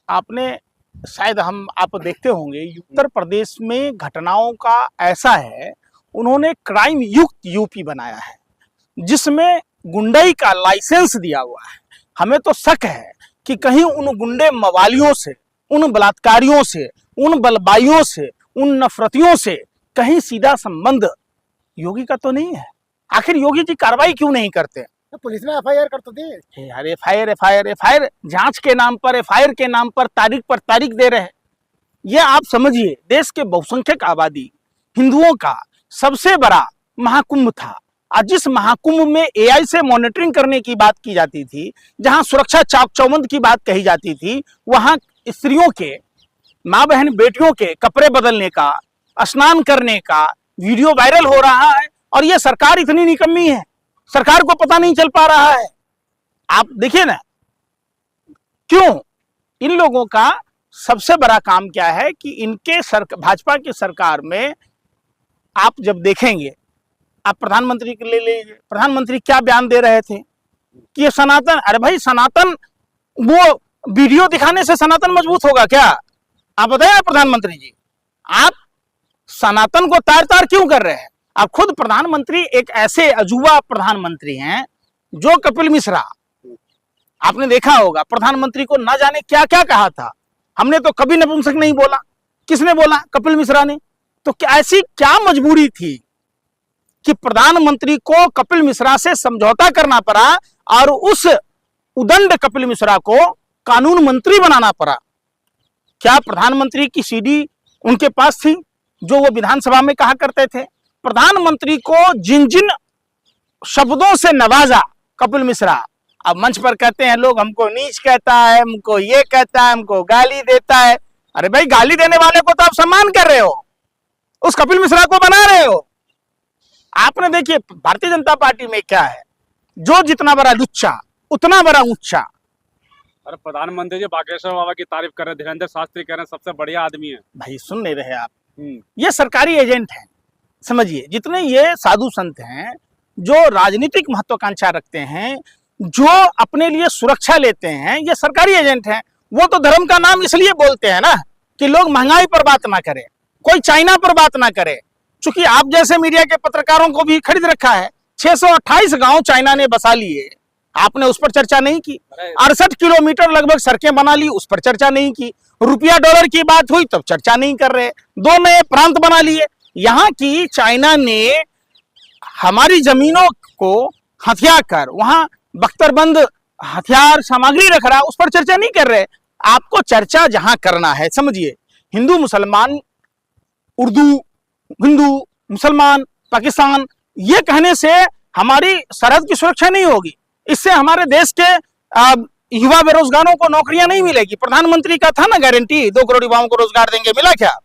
आपने शायद आप देखते होंगे उत्तर प्रदेश में घटनाओं का ऐसा है, उन्होंने क्राइम युक्त यूपी बनाया है जिसमें गुंडई का लाइसेंस दिया हुआ है। हमें तो शक है कि कहीं उन गुंडे मवालियों से, उन बलात्कारियों से, उन बलबाइयों से, उन नफरतियों से कहीं सीधा संबंध योगी का तो नहीं है। आखिर योगी जी कार्रवाई क्यों नहीं करते? तो पुलिस में एफआईआर कर तो दी यार, एफआईआर जांच के नाम पर, एफआईआर के नाम पर तारीख दे रहे हैं। ये आप समझिए, देश के बहुसंख्यक आबादी हिंदुओं का सबसे बड़ा महाकुंभ था। आज जिस महाकुंभ में एआई से मॉनिटरिंग करने की बात की जाती थी, जहां सुरक्षा चाक चौबंद की बात कही जाती थी, वहां स्त्रियों के, माँ बहन बेटियों के कपड़े बदलने का, स्नान करने का वीडियो वायरल हो रहा है। और ये सरकार इतनी निकम्मी है, सरकार को पता नहीं चल पा रहा है। आप देखिए ना, क्यों इन लोगों का सबसे बड़ा काम क्या है कि इनके भाजपा की सरकार में आप जब देखेंगे, आप प्रधानमंत्री के ले लीजिए, प्रधानमंत्री क्या बयान दे रहे थे कि ये सनातन, अरे भाई सनातन, वो वीडियो दिखाने से सनातन मजबूत होगा क्या? आप बताइए प्रधानमंत्री जी, आप सनातन को तार तार क्यों कर रहे हैं? आप खुद प्रधानमंत्री एक ऐसे अजूबा प्रधानमंत्री हैं जो कपिल मिश्रा, आपने देखा होगा प्रधानमंत्री को ना जाने क्या क्या कहा था। हमने तो कभी नपुंसक नहीं बोला, किसने बोला? कपिल मिश्रा ने। तो ऐसी क्या मजबूरी थी कि प्रधानमंत्री को कपिल मिश्रा से समझौता करना पड़ा और उस उदंड कपिल मिश्रा को कानून मंत्री बनाना पड़ा? क्या प्रधानमंत्री की सीडी उनके पास थी जो वो विधानसभा में कहा करते थे? प्रधानमंत्री को जिन जिन शब्दों से नवाजा कपिल मिश्रा, अब मंच पर कहते हैं लोग हमको नीच कहता है, हमको ये कहता है, हमको गाली देता है। अरे भाई, गाली देने वाले को तो आप सम्मान कर रहे हो, उस कपिल मिश्रा को बना रहे हो। आपने देखिए भारतीय जनता पार्टी में क्या है, जो जितना बड़ा लुच्चा उतना बड़ा ऊंचा। अरे प्रधानमंत्री जी बागेश्वर बाबा की तारीफ कर रहे हैं, धीरेन्द्र शास्त्री कह रहे हैं सबसे बढ़िया आदमी है। भाई सुन नहीं रहे आप? ये सरकारी एजेंट हैं, समझिए। जितने ये साधु संत हैं जो राजनीतिक महत्वाकांक्षा रखते हैं, जो अपने लिए सुरक्षा लेते हैं, ये सरकारी एजेंट हैं। वो तो धर्म का नाम इसलिए बोलते हैं ना कि लोग महंगाई पर बात ना करें, कोई चाइना पर बात ना करे। चूंकि आप जैसे मीडिया के पत्रकारों को भी खरीद रखा है। 628 गांव चाइना ने बसा लिए, आपने उस पर चर्चा नहीं की। 68 किलोमीटर लगभग सड़कें बना ली, उस पर चर्चा नहीं की। रुपया डॉलर की बात हुई तब चर्चा नहीं कर रहे। 2 नए प्रांत बना लिए। यहाँ की चाइना ने हमारी जमीनों को हथिया कर वहां बख्तरबंद हथियार सामग्री रख रहा, उस पर चर्चा नहीं कर रहे। आपको चर्चा जहां करना है, समझिए, हिंदू मुसलमान, उर्दू, हिंदू मुसलमान, पाकिस्तान, ये कहने से हमारी सरहद की सुरक्षा नहीं होगी। इससे हमारे देश के युवा बेरोजगारों को नौकरियां नहीं मिलेगी। प्रधानमंत्री का था ना गारंटी, 2 करोड़ युवाओं को रोजगार देंगे, मिला क्या?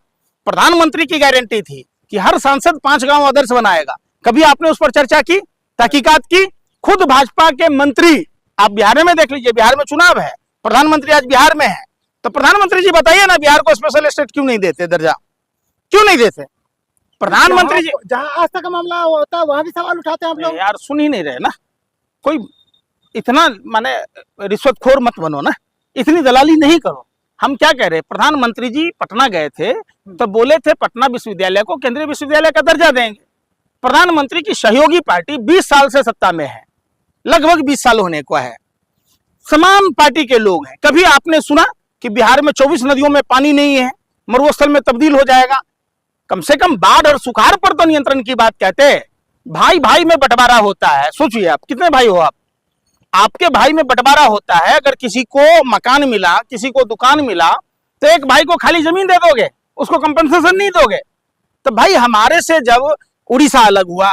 प्रधानमंत्री की गारंटी थी कि हर सांसद 5 गांव आदर्श बनाएगा। कभी आपने उस पर चर्चा की, तहकीकात की? खुद भाजपा के मंत्री, आप बिहार में देख लीजिए, बिहार में चुनाव है, प्रधानमंत्री आज बिहार में है, तो प्रधानमंत्री जी बताइए ना, बिहार को स्पेशल स्टेट क्यों नहीं देते दर्जा? क्यों नहीं देते प्रधानमंत्री जी? जहां आज तक मामला होता है वहां भी सवाल उठाते हैं आप लोग। यार सुन ही नहीं रहे ना। कोई इतना माने रिश्वतखोर मत बनो ना, इतनी दलाली नहीं करो। हम क्या कह रहे हैं, प्रधानमंत्री जी पटना गए थे तो बोले थे पटना विश्वविद्यालय को केंद्रीय विश्वविद्यालय का दर्जा देंगे। प्रधानमंत्री की सहयोगी पार्टी 20 साल से सत्ता में है, लगभग 20 साल होने को है, समान पार्टी के लोग हैं। कभी आपने सुना कि बिहार में 24 नदियों में पानी नहीं है, मरुस्थल में तब्दील हो जाएगा? कम से कम बाढ़ और सुखाड़ पर तो नियंत्रण की बात कहते हैं। भाई भाई में बंटवारा होता है, सोचिए आप कितने भाई हो आप, आपके भाई में बंटवारा होता है। अगर किसी को मकान मिला, किसी को दुकान मिला, तो एक भाई को खाली जमीन दे दोगे, उसको कंपनसेशन नहीं दोगे। तो भाई हमारे से जब उड़ीसा अलग हुआ,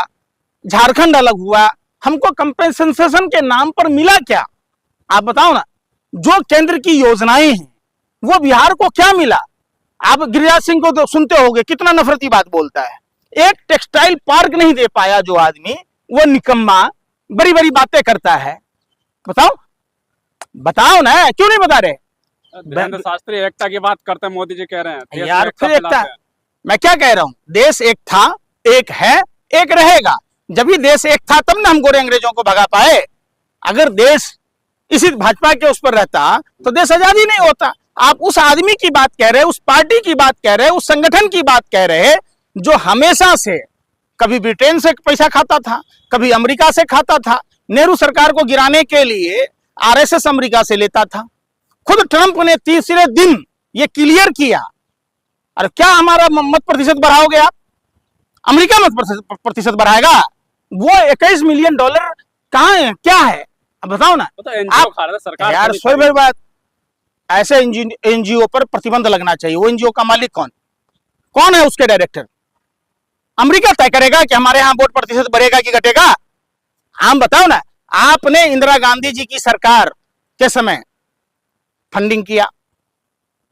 झारखंड अलग हुआ, हमको कंपनसेशन के नाम पर मिला क्या? आप बताओ ना। जो केंद्र की योजनाएं हैं वो बिहार को क्या मिला? आप गिरिराज सिंह को तो सुनते होंगे, कितना नफरती बात बोलता है। एक टेक्सटाइल पार्क नहीं दे पाया जो आदमी, वो निकम्मा बड़ी बड़ी बातें करता है। बताओ बताओ ना, क्यों नहीं बता रहे? धीरेन्द्र शास्त्री एकता की बात करते हैं, मोदी जी कह रहे हैं यार फिर एकता, मैं क्या कह रहा हूं, देश एक था, एक है, एक रहेगा। जब भी देश एक था तब ना हम गोरे अंग्रेजों को भगा पाए। अगर देश इसी भाजपा के उस पर रहता तो देश आजादी नहीं होता। आप उस आदमी की बात कह रहे, उस पार्टी की बात कह रहे, उस संगठन की बात कह रहे जो हमेशा से कभी ब्रिटेन से पैसा खाता था, कभी अमेरिका से खाता था, नेहरू सरकार को गिराने के लिए आरएसएस अमेरिका से लेता था। खुद ट्रंप ने तीसरे दिन ये क्लियर किया। और क्या हमारा मत प्रतिशत बढ़ाओगे आप? अमेरिका मत प्रतिशत बढ़ाएगा? वो 21 मिलियन डॉलर कहाँ है, क्या है, अब बताओ ना। तो एनजीओ खा रहा था, सरकार यार सोई भाई बात, ऐसे एनजीओ पर प्रतिबंध लगना चाहिए। वो एनजीओ का मालिक कौन है, उसके डायरेक्टर? अमेरिका तय करेगा कि हमारे यहाँ वोट प्रतिशत बढ़ेगा कि घटेगा? हम बताओ ना। आपने इंदिरा गांधी जी की सरकार के समय फंडिंग किया,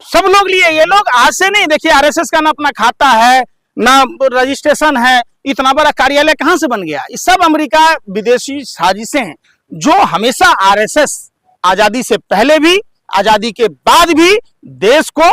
सब लोग लिए। ये लोग आज से नहीं, देखिए आरएसएस का ना अपना खाता है ना रजिस्ट्रेशन है, इतना बड़ा कार्यालय कहां से बन गया? ये सब अमेरिका विदेशी साजिशें हैं जो हमेशा आरएसएस आजादी से पहले भी आजादी के बाद भी देश को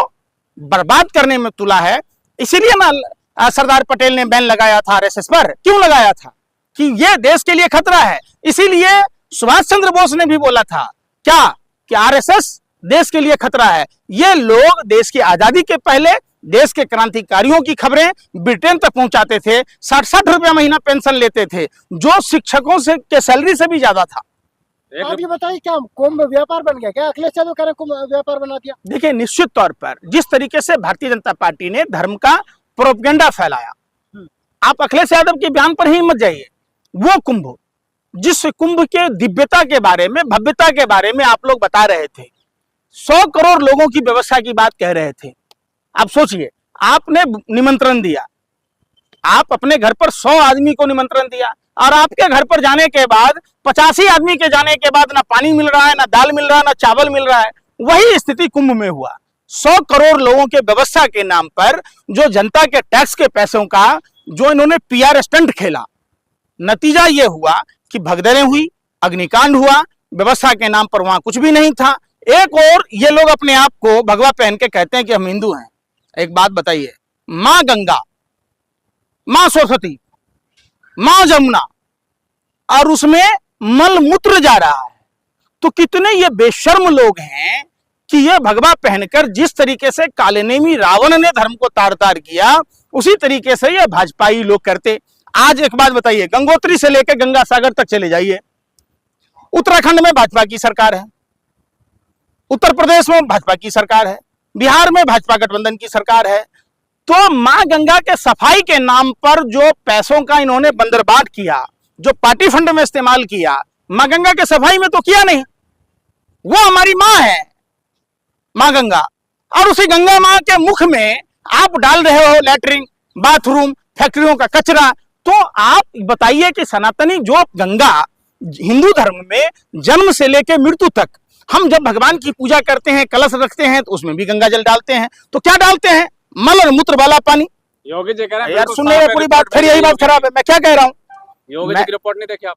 बर्बाद करने में तुला है। इसीलिए ना सरदार पटेल ने बैन लगाया था आरएसएस पर। क्यों लगाया था? कि यह देश के लिए खतरा है। इसीलिए सुभाष चंद्र बोस ने भी बोला था क्या, कि आरएसएस देश के लिए खतरा है। ये लोग देश की आजादी के पहले देश के क्रांतिकारियों की खबरें ब्रिटेन तक पहुंचाते थे। 60-60 रुपया महीना पेंशन लेते थे, जो शिक्षकों से के सैलरी से भी ज्यादा था। आप ये बताइए, क्या कुंभ व्यापार बन गया क्या? अखिलेश यादव कह रहे हैं कुंभ व्यापार बना दिया। देखिए निश्चित तौर पर जिस तरीके से भारतीय जनता पार्टी ने धर्म का प्रोपेगेंडा फैलाया, आप अखिलेश यादव के बयान पर ही मत जाइए। वो कुंभ, जिस कुंभ के दिव्यता के बारे में, भव्यता के बारे में आप लोग बता रहे थे, 100 करोड़ लोगों की व्यवस्था की बात कह रहे थे। आप सोचिए, आपने निमंत्रण दिया, आप अपने घर पर 100 आदमी को निमंत्रण दिया, और आपके घर पर जाने के बाद 85 आदमी के जाने के बाद ना पानी मिल रहा है, ना दाल मिल रहा है, ना चावल मिल रहा है। वही स्थिति कुंभ में हुआ। 100 करोड़ लोगों के व्यवस्था के नाम पर जो जनता के टैक्स के पैसों का जो इन्होंने पीआर स्टंट खेला, नतीजा ये हुआ कि भगदड़ें हुई, अग्निकांड हुआ। व्यवस्था के नाम पर वहां कुछ भी नहीं था। एक और ये लोग अपने आप को भगवा पहन के कहते हैं कि हम हिंदू हैं। एक बात बताइए, मां गंगा, मां सरस्वती, मां जमुना, और उसमें मल मूत्र जा रहा है, तो कितने ये बेशर्म लोग हैं कि ये भगवा पहनकर जिस तरीके से कालेनेमी रावण ने धर्म को तार तार किया, उसी तरीके से ये भाजपाई लोग करते। आज एक बात बताइए, गंगोत्री से लेकर गंगा सागर तक चले जाइए, उत्तराखंड में भाजपा की सरकार है, उत्तर प्रदेश में भाजपा की सरकार है, बिहार में भाजपा गठबंधन की सरकार है। तो मां गंगा के सफाई के नाम पर जो पैसों का इन्होंने बंदरबाट किया, जो पार्टी फंड में इस्तेमाल किया, मां गंगा के सफाई में तो किया नहीं। वो हमारी मां है, मां गंगा, और उसी गंगा मां के मुख में आप डाल रहे हो लैट्रिन, बाथरूम, फैक्ट्रियों का कचरा। तो आप बताइए कि सनातनी जो गंगा हिंदू धर्म में जन्म से लेकर मृत्यु तक, हम जब भगवान की पूजा करते हैं, कलश रखते हैं, तो उसमें भी गंगा जल डालते हैं, तो क्या डालते हैं? मल और मूत्र वाला पानी। योगी जी कह रहे हैं यार सुन पूरी बात, फिर यही बात खराब है। मैं क्या कह रहा हूं, योगी जी की रिपोर्ट नहीं देखी आप?